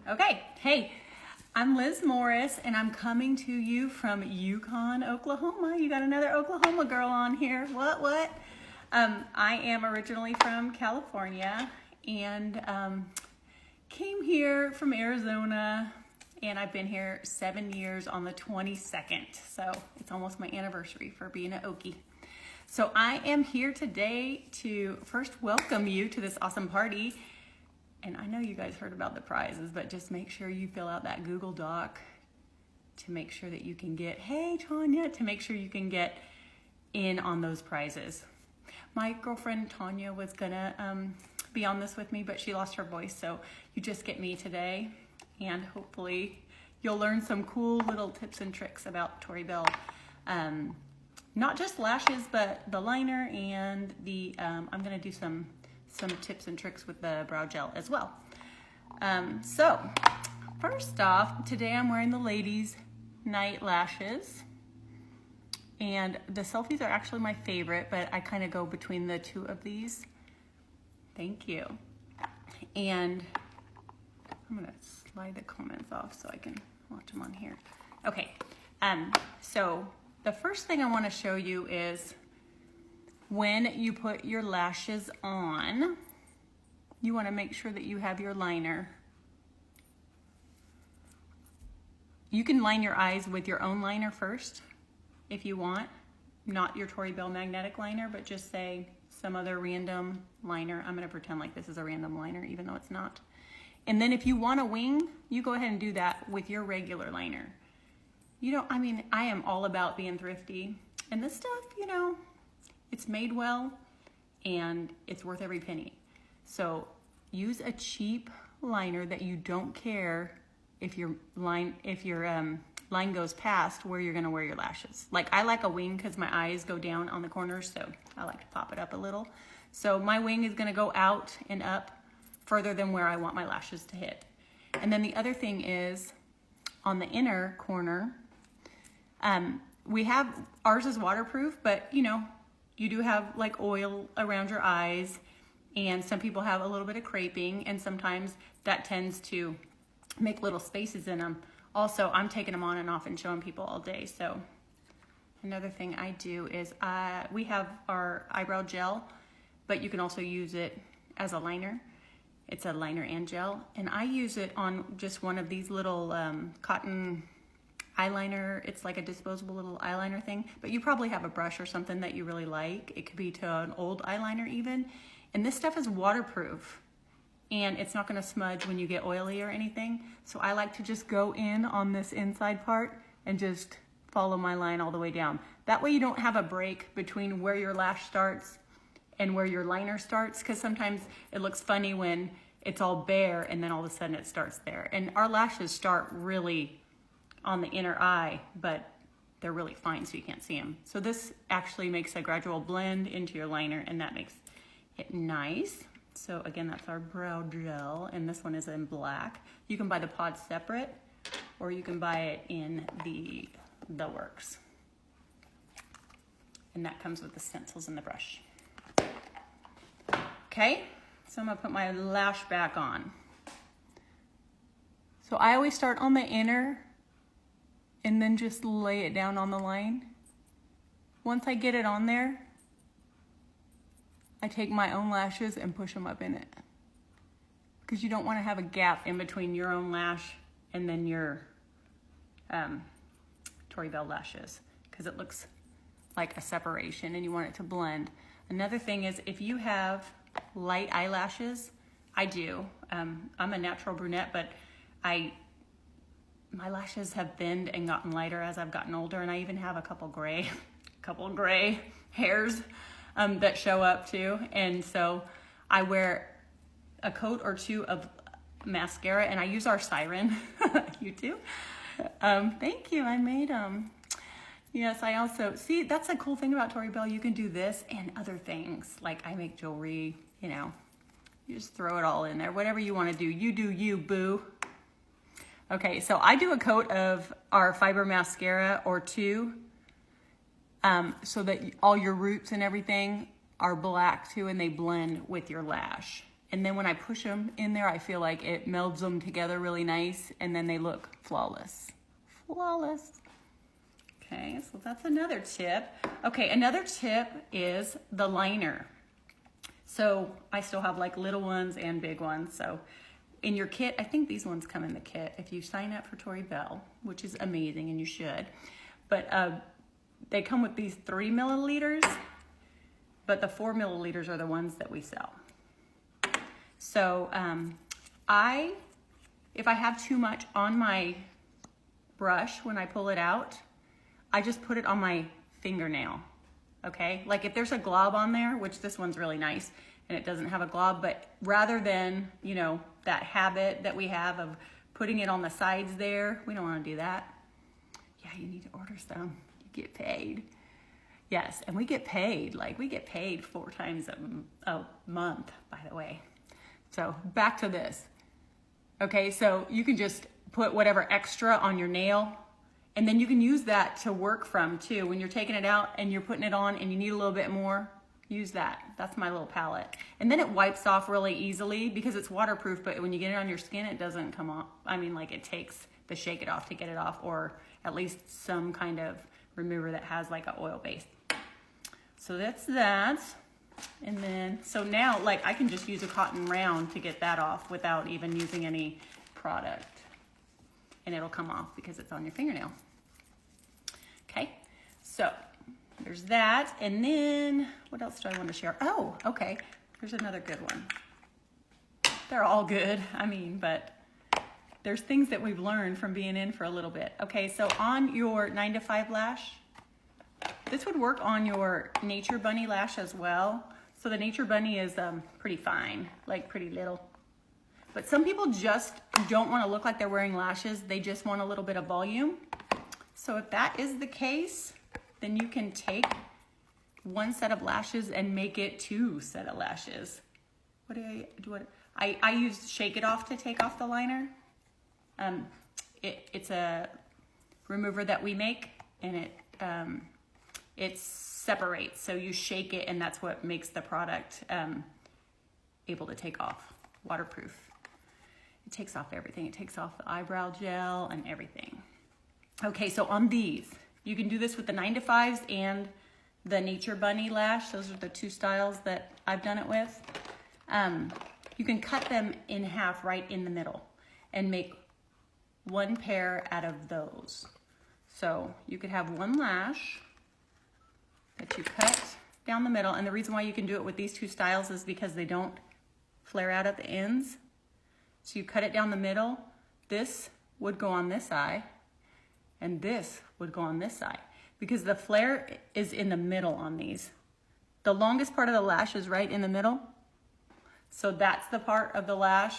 Okay, hey, I'm Liz Morris and I'm coming to you from Yukon, Oklahoma. You got another Oklahoma girl on here. What? I am originally from California and came here from Arizona, and I've been here 7 years on the 22nd. So it's almost my anniversary for being an Okie. So I am here today to first welcome you to this awesome party. And I know you guys heard about the prizes, but just make sure you fill out that Google Doc to make sure that you can get, hey Tanya, to make sure you can get in on those prizes. My girlfriend Tanya was gonna be on this with me, but she lost her voice, so you just get me today. And hopefully you'll learn some cool little tips and tricks about Tori Bell. Not just lashes, but the liner and the, I'm gonna do some tips and tricks with the brow gel as well. So first off, today I'm wearing the ladies' night lashes, and the selfies are actually my favorite, but I kind of go between the two of these. Thank you. And I'm gonna slide the comments off so I can watch them on here. Okay, so the first thing I want to show you is when you put your lashes on, you want to make sure that you have your liner. You can line your eyes with your own liner first if you want, not your Tori Bell magnetic liner, but just say some other random liner. I'm going to pretend like this is a random liner even though it's not. And then if you want a wing, you go ahead and do that with your regular liner. You know, I mean, I am all about being thrifty, and this stuff, you know, it's made well and it's worth every penny. So use a cheap liner that you don't care if your line goes past where you're gonna wear your lashes. Like, I like a wing because my eyes go down on the corners, so I like to pop it up a little. So my wing is gonna go out and up further than where I want my lashes to hit. And then the other thing is on the inner corner, we have, ours is waterproof, but you know, you do have like oil around your eyes, and some people have a little bit of creping, and sometimes that tends to make little spaces in them. Also, I'm taking them on and off and showing people all day. So another thing I do is we have our eyebrow gel, but you can also use it as a liner. It's a liner and gel, and I use it on just one of these little cotton eyeliner. It's like a disposable little eyeliner thing, but you probably have a brush or something that you really like. It could be to an old eyeliner even. And this stuff is waterproof, and it's not gonna smudge when you get oily or anything. So I like to just go in on this inside part and just follow my line all the way down. That way you don't have a break between where your lash starts and where your liner starts, because sometimes it looks funny when it's all bare and then all of a sudden it starts there. And our lashes start really on the inner eye, but they're really fine so you can't see them. So this actually makes a gradual blend into your liner, and that makes it nice. So again, that's our brow gel, and this one is in black. You can buy the pod separate, or you can buy it in the works. And that comes with the stencils and the brush. Okay, so I'm gonna put my lash back on. So I always start on the inner and then just lay it down on the line. Once I get it on there, I take my own lashes and push them up in it, because you don't want to have a gap in between your own lash and then your Tori Bell lashes, because it looks like a separation and you want it to blend. Another thing is, if you have light eyelashes, I do. I'm a natural brunette, but my lashes have thinned and gotten lighter as I've gotten older, and I even have a couple gray hairs that show up too. And so I wear a coat or two of mascara, and I use our Siren. You too? Thank you, I made them. Yes, I also, see, that's a cool thing about Tori Bell. You can do this and other things. Like, I make jewelry, you know, you just throw it all in there. Whatever you want to do, you do you, boo. Okay, so I do a coat of our fiber mascara or two, so that all your roots and everything are black too, and they blend with your lash. And then when I push them in there, I feel like it melds them together really nice, and then they look flawless. Flawless. Okay, so that's another tip. Okay, another tip is the liner. So I still have like little ones and big ones. So in your kit, I think these ones come in the kit if you sign up for Tori Bell, which is amazing, and you should. But they come with these 3 milliliters, but the 4 milliliters are the ones that we sell. So if I have too much on my brush when I pull it out, I just put it on my fingernail, okay? Like if there's a glob on there, which this one's really nice, and it doesn't have a glob, but rather than, you know, that habit that we have of putting it on the sides there, we don't wanna do that. Yeah, you need to order some, you get paid. Yes, and we get paid, like we get paid 4 times a month, by the way. So back to this. Okay, so you can just put whatever extra on your nail, and then you can use that to work from too. When you're taking it out and you're putting it on and you need a little bit more, use that. That's my little palette. And then it wipes off really easily because it's waterproof, but when you get it on your skin, it doesn't come off. I mean, like it takes the Shake It Off to get it off, or at least some kind of remover that has like an oil base. So that's that. And then, so now like I can just use a cotton round to get that off without even using any product. And it'll come off because it's on your fingernail. Okay, so there's that. And then what else do I want to share? Oh, okay, here's another good one. They're all good, I mean, but there's things that we've learned from being in for a little bit. Okay, so on your 9 to 5 lash, this would work on your Nature Bunny lash as well. So the Nature Bunny is pretty fine, like pretty little. But some people just don't want to look like they're wearing lashes. They just want a little bit of volume. So if that is the case, then you can take 1 set of lashes and make it 2 set of lashes. What do I do? I use Shake It Off to take off the liner. It's a remover that we make, and it separates. So you shake it, and that's what makes the product able to take off, waterproof. It takes off everything. It takes off the eyebrow gel and everything. Okay, so on these, you can do this with the 9 to 5s and the Nature Bunny lash. Those are the 2 styles that I've done it with. You can cut them in half right in the middle and make 1 pair out of those. So you could have 1 lash that you cut down the middle, and the reason why you can do it with these 2 styles is because they don't flare out at the ends. So you cut it down the middle. This would go on this eye, and this would go on this side, because the flare is in the middle on these. The longest part of the lash is right in the middle, so that's the part of the lash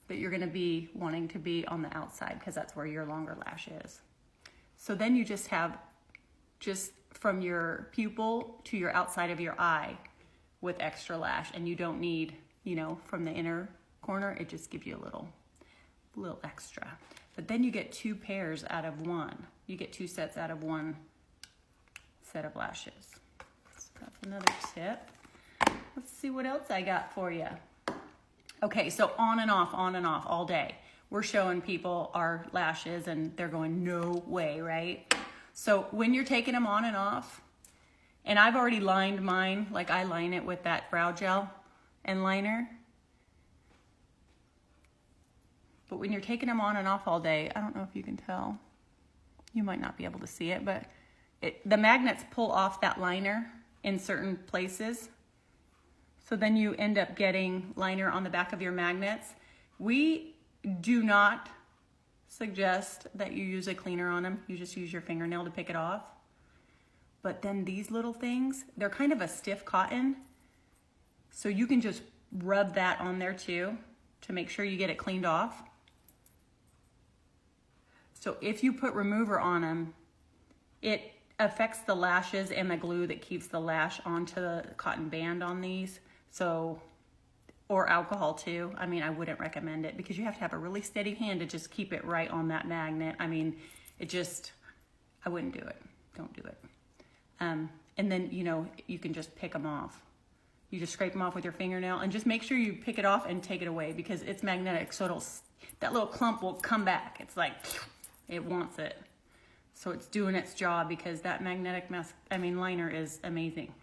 that you're gonna be wanting to be on the outside, because that's where your longer lash is. So then you just have just from your pupil to your outside of your eye with extra lash, and you don't need, you know, from the inner corner, it just gives you a little extra. But then you get 2 pairs out of 1. You get 2 sets out of 1 set of lashes. So that's another tip. Let's see what else I got for you. Okay, so on and off all day. We're showing people our lashes and they're going, no way, right? So when you're taking them on and off, and I've already lined mine, like I line it with that brow gel and liner. But when you're taking them on and off all day, I don't know if you can tell. You might not be able to see it, but the magnets pull off that liner in certain places. So then you end up getting liner on the back of your magnets. We do not suggest that you use a cleaner on them. You just use your fingernail to pick it off. But then these little things, they're kind of a stiff cotton. So you can just rub that on there too to make sure you get it cleaned off. So if you put remover on them, it affects the lashes and the glue that keeps the lash onto the cotton band on these. So, or alcohol too. I mean, I wouldn't recommend it because you have to have a really steady hand to just keep it right on that magnet. I mean, I wouldn't do it. Don't do it. And then, you know, you can just pick them off. You just scrape them off with your fingernail and just make sure you pick it off and take it away because it's magnetic. So that little clump will come back. It's like, it wants it. So it's doing its job because that magnetic liner is amazing.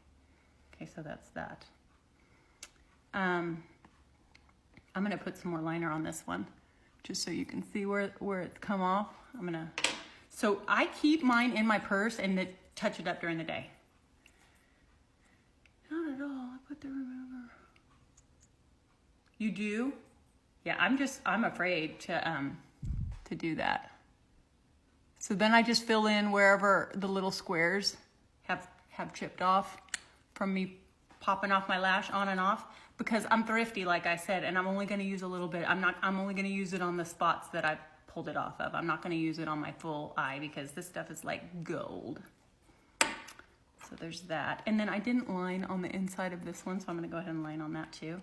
Okay, so that's that. I'm gonna put some more liner on this one just so you can see where it's come off. So I keep mine in my purse and touch it up during the day. Not at all, I put the remover. You do? Yeah, I'm afraid to do that. So then I just fill in wherever the little squares have chipped off from me popping off my lash on and off, because I'm thrifty, like I said, and I'm only gonna use a little bit. I'm only gonna use it on the spots that I pulled it off of. I'm not gonna use it on my full eye because this stuff is like gold. So there's that. And then I didn't line on the inside of this one, so I'm gonna go ahead and line on that too.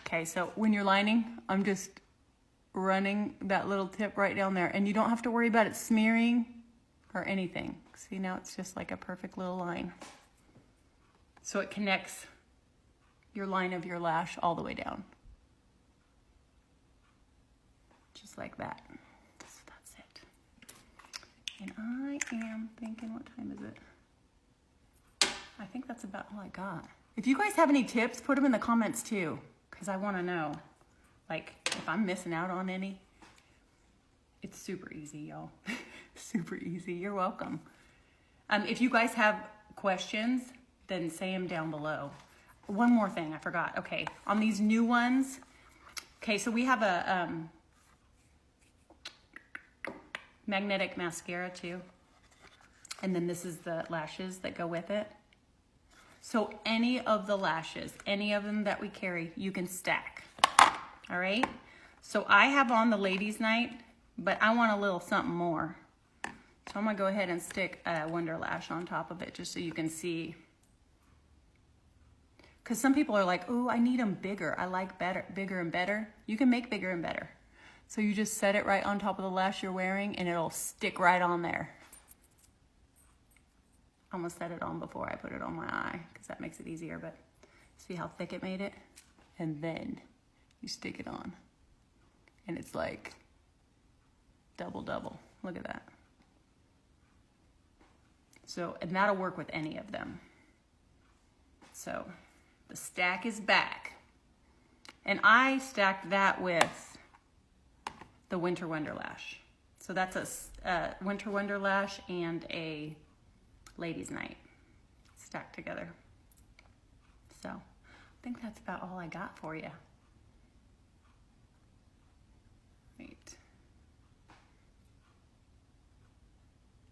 Okay, so when you're lining, I'm just running that little tip right down there, and you don't have to worry about it smearing or anything. See, now it's just like a perfect little line. So it connects your line of your lash all the way down. Just like that. So that's it. And I am thinking, what time is it? I think that's about all I got. If you guys have any tips, put them in the comments too, because I want to know, like, if I'm missing out on any. It's super easy, y'all. Super easy. You're welcome. If you guys have questions, then say them down below. One more thing, I forgot. Okay, on these new ones, okay, so we have a magnetic mascara too. And then this is the lashes that go with it. So any of the lashes, any of them that we carry, you can stack. All right? So I have on the ladies' night, but I want a little something more. So I'm gonna go ahead and stick a Wonder Lash on top of it just so you can see. Because some people are like, ooh, I need them bigger. I like bigger and better. You can make bigger and better. So you just set it right on top of the lash you're wearing and it'll stick right on there. I'm gonna set it on before I put it on my eye because that makes it easier, but see how thick it made it? And then you stick it on. And it's like double. Look at that. So, and that'll work with any of them. So the stack is back. And I stacked that with the Winter Wonder Lash. So that's a Winter Wonder Lash and a Ladies' Night stacked together. So I think that's about all I got for you. Right.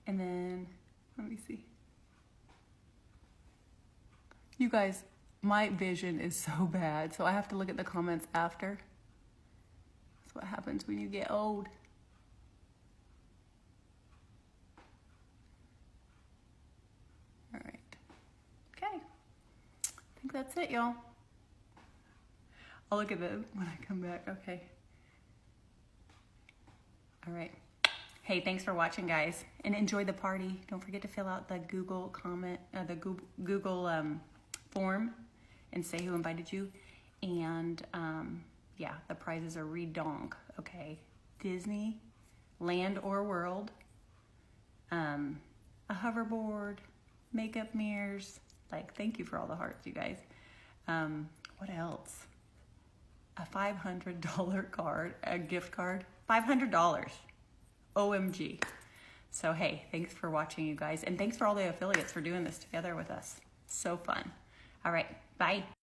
And then, let me see. You guys, my vision is so bad, so I have to look at the comments after. That's what happens when you get old. All right. Okay. I think that's it, y'all. I'll look at them when I come back. Okay. All right. Hey, thanks for watching, guys, and enjoy the party. Don't forget to fill out the Google comment, Google form, and say who invited you. And yeah, the prizes are redonk. Okay, Disney, Land or World, a hoverboard, makeup mirrors. Like, thank you for all the hearts, you guys. What else? A $500 card, a gift card, $500. OMG. So hey, thanks for watching, you guys, and thanks for all the affiliates for doing this together with us. So fun. All right, bye.